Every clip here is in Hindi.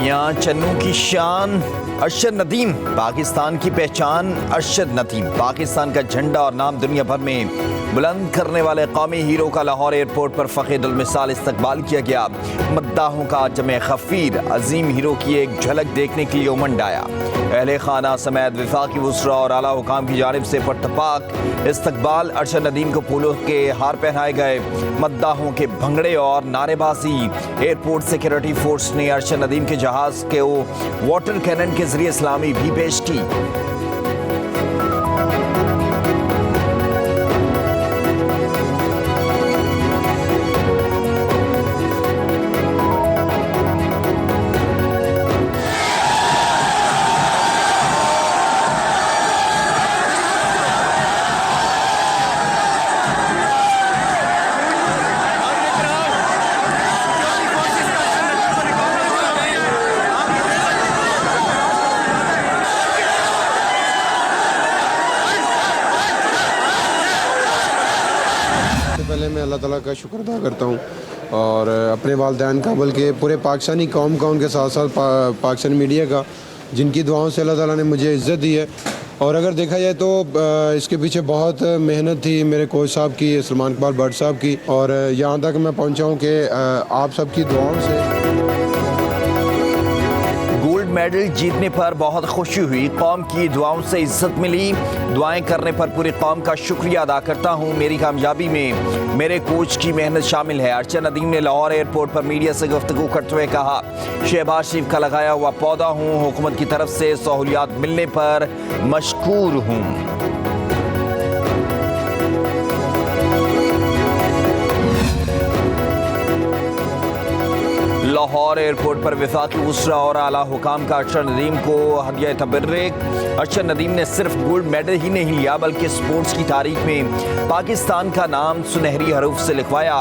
मियां चन्नू की शान अरशद नदीम, पाकिस्तान की पहचान अरशद नदीम। पाकिस्तान का झंडा और नाम दुनिया भर में बुलंद करने वाले कौमी हीरो का लाहौर एयरपोर्ट पर फ़ख़ीरुल मिसाल इस्तकबाल किया गया। मद्दाहों का जमे खफीर अजीम हीरो की एक झलक देखने के लिए उमंड आया। अहले खाना समेत वफाकी वुज़रा और आला हुकाम की जानिब से पुरतपाक इस्तकबाल। अरशद नदीम को फूलों के हार पहनाए गए। मद्दाहों के भंगड़े और नारेबाजी। एयरपोर्ट सिक्योरिटी फोर्स ने अरशद नदीम के जहाज के वाटर कैनन के जरिए सलामी भी पेश की। पहले मैं अल्लाह ताला का शुक्र अदा करता हूँ और अपने वालिदैन का बल्कि पूरे पाकिस्तानी कौम का, उनके साथ साथ पाकिस्तानी मीडिया का, जिनकी दुआओं से अल्लाह ताला ने मुझे इज़्ज़त दी है। और अगर देखा जाए तो इसके पीछे बहुत मेहनत थी मेरे कोच साहब की, सलमान इकबाल भट्ट साहब की, और यहाँ तक मैं पहुँचा हूँ कि आप सबकी दुआओं से। गोल्ड मेडल जीतने पर बहुत खुशी हुई। कौम की दुआओं से इज्जत मिली। दुआएं करने पर पूरी कौम का शुक्रिया अदा करता हूं। मेरी कामयाबी में मेरे कोच की मेहनत शामिल है। अरशद नदीम ने लाहौर एयरपोर्ट पर मीडिया से गुफ्तगू करते हुए कहा, शहबाज शरीफ का लगाया हुआ पौधा हूं। हुकूमत की तरफ से सहूलियात मिलने पर मशकूर हूं। लाहौर एयरपोर्ट पर वफाकी वुज़रा और आला हुकाम का अरशद नदीम को हदिया तबर्रुक। अरशद नदीम ने सिर्फ गोल्ड मेडल ही नहीं लिया बल्कि स्पोर्ट्स की तारीख में पाकिस्तान का नाम सुनहरी हरूफ से लिखवाया।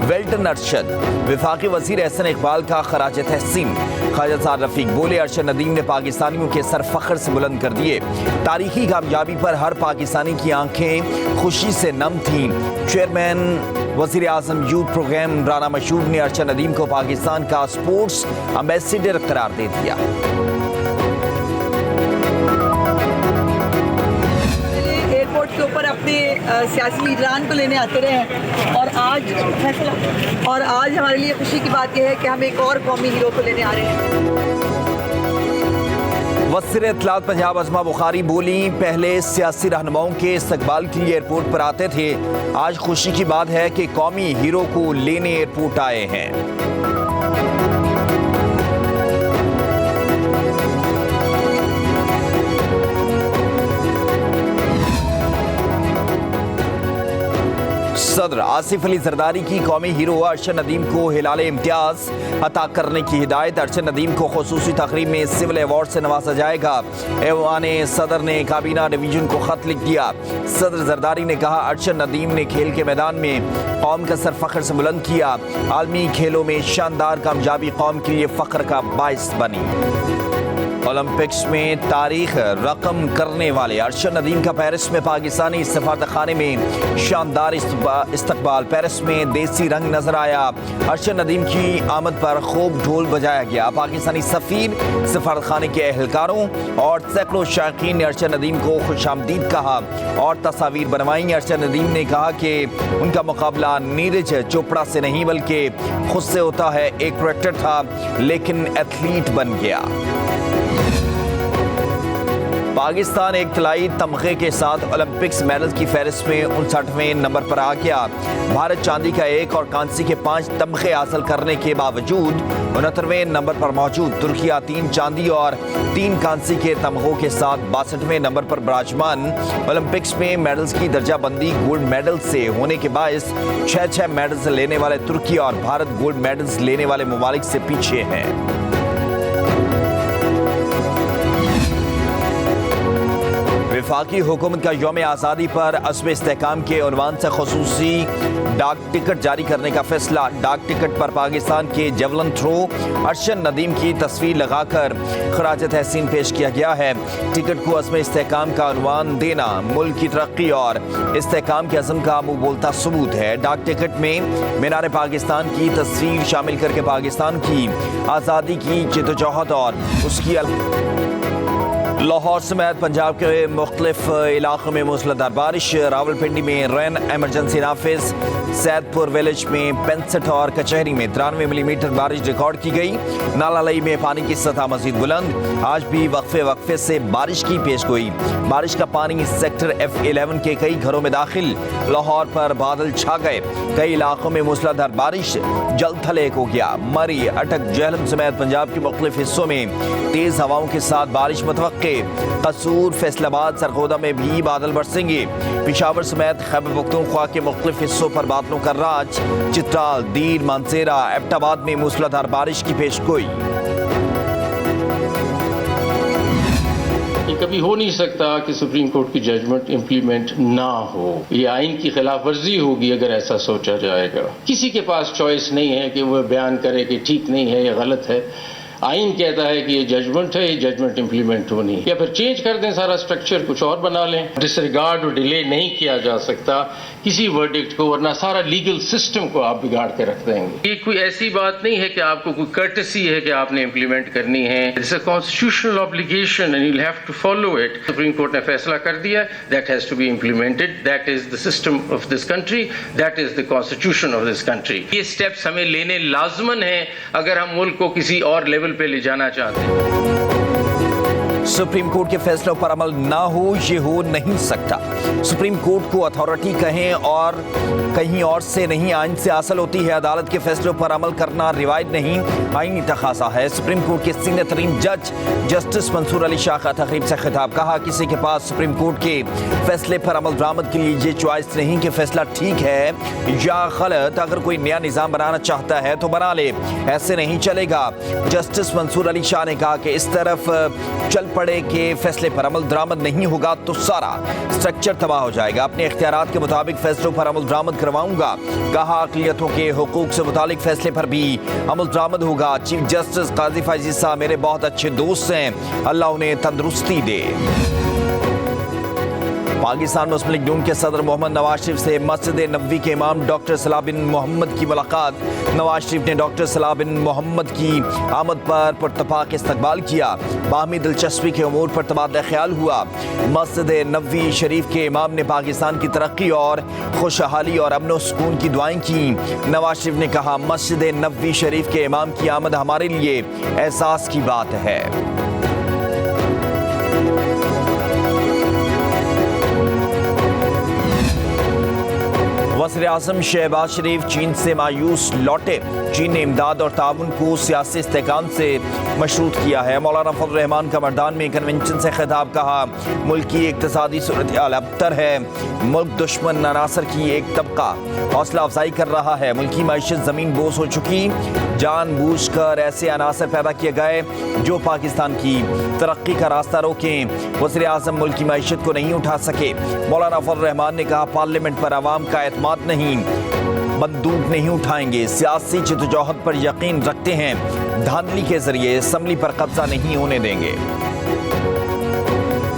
वेल्टन अरशद। वफाकी वज़ीर एहसन इकबाल का खराज तहसीन। ख्वाजा साद रफ़ीक बोले, अरशद नदीम ने पाकिस्तानियों के सर फ़ख्र से बुलंद कर दिए। तारीखी कामयाबी पर हर पाकिस्तानी की आंखें खुशी से नम थीं। चेयरमैन वज़ीर आज़म यूथ प्रोग्राम राना मशहूर ने अरशद नदीम को पाकिस्तान का स्पोर्ट्स एम्बेसडर करार दे दिया। एयरपोर्ट के ऊपर अपने सियासी लीडरान को लेने आते रहे हैं और आज हमारे लिए खुशी की बात यह है कि हम एक और कौमी हीरो को लेने आ रहे हैं। वज़ीर इत्तलात पंजाब अज़मा बुखारी बोली, पहले सियासी रहनुमाओं के इस्तकबाल के लिए एयरपोर्ट पर आते थे। आज खुशी की बात है कि कौमी हीरो को लेने एयरपोर्ट आए हैं। सदर आसिफ अली जरदारी की कौमी हीरो अरशद नदीम को हिलाल इम्तियाज अता करने की हिदायत। अरशद नदीम को खुसूसी तकरीब में सिविल अवार्ड से नवाजा जाएगा। ऐवान सदर ने काबीना डिवीजन को खत लिख दिया। सदर जरदारी ने कहा, अरशद नदीम ने खेल के मैदान में कौम का सर फख्र से बुलंद किया। आलमी खेलों में शानदार कामयाबी कौम के लिए फख्र का बाइस बनी। ओलंपिक्स में तारीख रकम करने वाले अरशद नदीम का पेरिस में पाकिस्तानी सफारतखाने में शानदार इस्तकबाल। पेरिस में देसी रंग नजर आया। अरशद नदीम की आमद पर खूब ढोल बजाया गया। पाकिस्तानी सफीर, सफारतखाने के एहलकारों और सैकड़ों शायकीन ने अरशद नदीम को खुशामदीद कहा और तस्वीर बनवाई। अरशद नदीम ने कहा कि उनका मुकाबला नीरज चोपड़ा से नहीं बल्कि खुद से होता है। एक क्रिकेटर था लेकिन एथलीट बन गया। पाकिस्तान एक तलाई तमगे के साथ ओलंपिक्स मेडल की फहरिस्त में 59वें नंबर पर आ गया। भारत चांदी का 1 और कांसी के 5 तमगे हासिल करने के बावजूद 69वें नंबर पर मौजूद। तुर्किया 3 चांदी और 3 कांसी के तमगों के साथ 62वें नंबर पर विराजमान। ओलंपिक्स में मेडल्स की दर्जाबंदी गोल्ड मेडल से होने के बायस 6 मेडल्स लेने वाले तुर्की और भारत गोल्ड मेडल्स लेने वाले ममालिक से पीछे हैं। वफाकी हुकूमत का यौम आज़ादी पर अज़्म इस्तेहकाम के उन्वान से खुसूसी डाक टिकट जारी करने का फैसला। डाक टिकट पर पाकिस्तान के जेवलन थ्रो अर्शन नदीम की तस्वीर लगाकर खराज तहसीन पेश किया गया है। टिकट को अज़्म इस्तेहकाम का उन्वान देना मुल्क की तरक्की और इस्तेहकाम के अज़्म का मुँह बोलता सबूत है। डाक टिकट में मीनार पाकिस्तान की तस्वीर शामिल करके पाकिस्तान की आज़ादी की जद्दोजहद और उसकी लाहौर समेत पंजाब के मुख्तलिफ इलाकों में मूसलाधार बारिश। रावलपिंडी में रेन एमरजेंसी नाफिज, सैदपुर विलेज में 65 और कचहरी में 93 मिलीमीटर बारिश रिकॉर्ड की गई। नालालई में पानी की सतह मजीद बुलंद। आज भी वक्फे से बारिश की पेशगोई। बारिश का पानी सेक्टर F11 के कई घरों में दाखिल। लाहौर पर बादल छा गए। कई इलाकों में मूसलाधार बारिश जल थल एक हो गया। मरी, अटक, जेहलम समेत पंजाब के मुख्तलिफ हिस्सों में तेज हवाओं के साथ बारिश मुतवक्के। कसूर, फैसलाबाद, सरगोदा में भी बादल बरसेंगे। पिशावर समेत खैबर पख्तूनख्वा के मुख्तलिफ हिस्सों पर बादलों का राज। चित्राल, दीर, मानसेरा, एबटाबाद में मूसलाधार बारिश की पेशगोई। ये कभी हो नहीं सकता कि सुप्रीम कोर्ट की जजमेंट इम्प्लीमेंट ना हो। ये आइन की खिलाफ वर्जी होगी अगर ऐसा सोचा जाएगा। किसी के पास चॉइस नहीं है कि वह बयान करे कि ठीक नहीं है या गलत है। आइन कहता है कि ये जजमेंट है, ये जजमेंट इम्प्लीमेंट होनी है। या फिर चेंज कर दें सारा स्ट्रक्चर, कुछ और बना लें। डिसरिगार्ड और डिले नहीं किया जा सकता किसी वर्डिक्ट को, वरना सारा लीगल सिस्टम को आप बिगाड़ के रख देंगे। ये कोई ऐसी बात नहीं है कि आपको कोई कर्टसी है कि आपने इम्प्लीमेंट करनी है। It's a constitutional obligation and you will have to follow it. Supreme court ने फैसला कर दिया, that has to be implemented. That is the system of this country, that is the constitution of this country. ये स्टेप्स हमें लेने लाजमन है अगर हम मुल्क को किसी और लेवल पे ले जाना चाहते हैं। सुप्रीम कोर्ट के फैसलों पर अमल ना हो, ये हो नहीं सकता। सुप्रीम कोर्ट को अथॉरिटी कहें और कहीं और से नहीं, आइन से हासिल होती है। अदालत के फैसलों पर अमल करना रिवायत नहीं, आईनी तकाज़ा है। सुप्रीम कोर्ट के सीनियर तरीन जज जस्टिस मंसूर अली शाह का तकरीब से खिताब। कहा, किसी के पास सुप्रीम कोर्ट के फैसले पर अमल दरामद के लिए ये चॉइस नहीं कि फैसला ठीक है या गलत। अगर कोई नया निज़ाम बनाना चाहता है तो बना ले, ऐसे नहीं चलेगा। जस्टिस मंसूर अली शाह ने कहा कि इस तरफ चल पड़े कि फैसले पर अमल दरामद नहीं होगा तो सारा स्ट्रक्चर तबाह हो जाएगा। अपने इख्तियारात के मुताबिक फैसलों पर अमल दरामद करवाऊंगा। कहा, अक़लियतों के हुकूक से मुतालिक फैसले पर भी अमल दरामद होगा। चीफ जस्टिस काजी फैजी साहब मेरे बहुत अच्छे दोस्त हैं, अल्लाह उन्हें तंदुरुस्ती दे। पाकिस्तान मुस्लिम लीग नून के सदर मोहम्मद नवाज शरीफ से मस्जिद नबवी के इमाम डॉक्टर सलाह बिन मोहम्मद की मुलाकात। नवाज शरीफ ने डॉक्टर सलाह बिन मोहम्मद की आमद पर पुरतफाक इस्तकबाल किया। बाहमी दिलचस्पी के उमूर पर तबादला ख्याल हुआ। मस्जिद नबवी शरीफ के इमाम ने पाकिस्तान की तरक्की और खुशहाली और अमन व सुकून की दुआएं की। नवाज शरीफ ने कहा, मस्जिद नबवी शरीफ के इमाम की आमद हमारे लिए एहसास की बात है। वज़ीर-ए-आज़म शहबाज शरीफ चीन से मायूस लौटे। चीन ने इमदाद और ताउन को सियासी इस्तेहकाम से मशरूत किया है। मौलाना फजल रहमान का मर्दान में कन्वेंशन से खिताब। कहा, मुल्क की इक्तिसादी सूरत हाल अबतर है। मुल्क दुश्मन अनासर की एक तबका हौसला अफजाई कर रहा है। मुल्क की मईशत ज़मीन बोस हो चुकी। जानबूझ कर ऐसे अनासर पैदा किए गए जो पाकिस्तान की तरक्की का रास्ता रोकें। वज़ीर-ए-आज़म मुल्क की मईशत को नहीं उठा सके। मौलाना फजल रहमान ने कहा, पार्लियामेंट पर आवाम का एतमाद नहीं, बंदूक नहीं उठाएंगे। सियासी जद्दोजहद पर यकीन रखते हैं, धांधली के जरिए असम्बली पर कब्जा नहीं होने देंगे।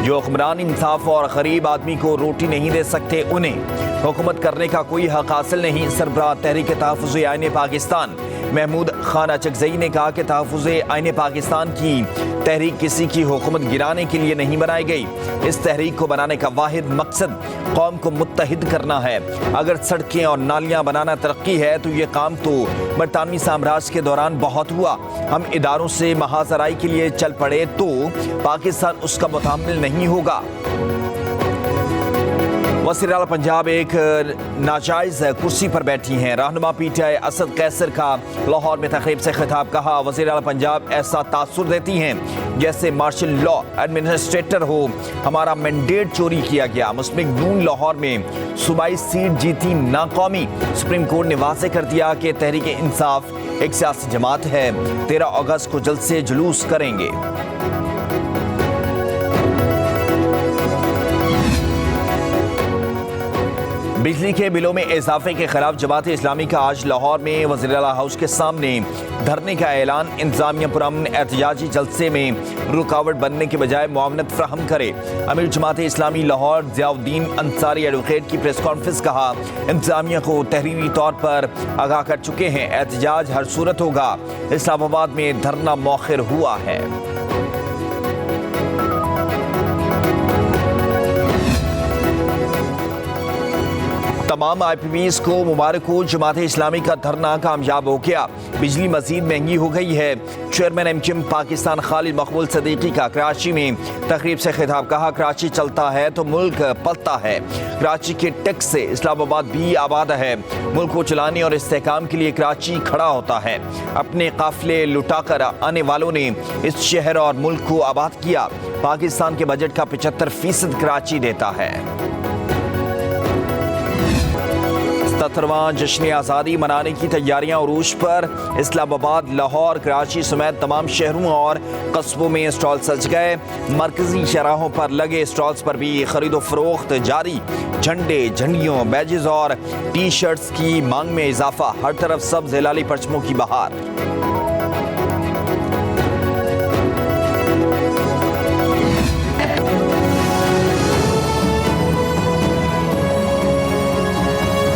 जो हुक्मरान इंसाफ और गरीब आदमी को रोटी नहीं दे सकते, उन्हें हुकूमत करने का कोई हक हासिल नहीं। सरबराह तहरीक तहफ़्फ़ुज़ आईन पाकिस्तान महमूद खान अचकज़ई ने कहा कि तहफ़्फ़ुज़ आईन पाकिस्तान की तहरीक किसी की हुकूमत गिराने के लिए नहीं बनाई गई। इस तहरीक को बनाने का वाहिद मकसद कौम को मुत्तहिद करना है। अगर सड़कें और नालियाँ बनाना तरक्की है तो ये काम तो बरतानवी साम्राज्य के दौरान बहुत हुआ। हम इदारों से महाजराई के लिए चल पड़े तो पाकिस्तान उसका मुतामिल नहीं होगा। वज़ीर आला पंजाब एक नाजायज़ कुर्सी पर बैठी हैं। रहनुमा PTI असद कैसर का लाहौर में तकरीब से खिताब। कहा, वज़ीर आला पंजाब ऐसा तासुर देती हैं जैसे मार्शल लॉ एडमिनिस्ट्रेटर हो। हमारा मैंडेट चोरी किया गया। मुस्लिम लीग नून लाहौर में सूबाई सीट जीती नाकौमी। सुप्रीम कोर्ट ने वाज़ेह कर दिया कि तहरीक इंसाफ एक सियासी जमात है। 13 अगस्त को जलसे जुलूस करेंगे। बिजली के बिलों में इजाफे के खिलाफ जमात इस्लामी का आज लाहौर में वज़ीर आला हाउस के सामने धरने का ऐलान। इंतजामिया पुरअमन एहतजाजी जलसे में रुकावट बनने के बजाय मुआवनत फ्राहम करे। अमीर जमात इस्लामी लाहौर ज़ियाउद्दीन अंसारी एडवोकेट की प्रेस कॉन्फ्रेंस कहा, इंतजामिया को तहरीरी तौर पर आगाह कर चुके हैं, एहतजाज हर सूरत होगा। इस्लामाबाद में धरना मौखिर हुआ है। तमाम IPPs को मुबारक हो, जमात इस्लामी का धरना कामयाब हो गया। बिजली मजीद महंगी हो गई है। चेयरमैन MKM पाकिस्तान खालिद मकबूल सदीकी का कराची में तकरीब से खिताब, कहा कराची चलता है तो मुल्क पलता है। कराची के टैक्स से इस्लामाबाद भी आबाद है। मुल्क को चलाने और इस्तेहकाम के लिए कराची खड़ा होता है। अपने काफिले लुटाकर आने वालों ने इस शहर और मुल्क को आबाद किया। पाकिस्तान के बजट का 75% कराची देता है। 77वां जश्न आज़ादी मनाने की तैयारियां उरूज पर। इस्लामाबाद, लाहौर, कराची समेत तमाम शहरों और कस्बों में स्टॉल सज गए। मरकजी शराहों पर लगे स्टॉल्स पर भी खरीदो फरोख्त जारी। झंडे, झंडियों, बैजेस और टी शर्ट्स की मांग में इजाफा। हर तरफ सब्ज हिलाली परचमों की बहार।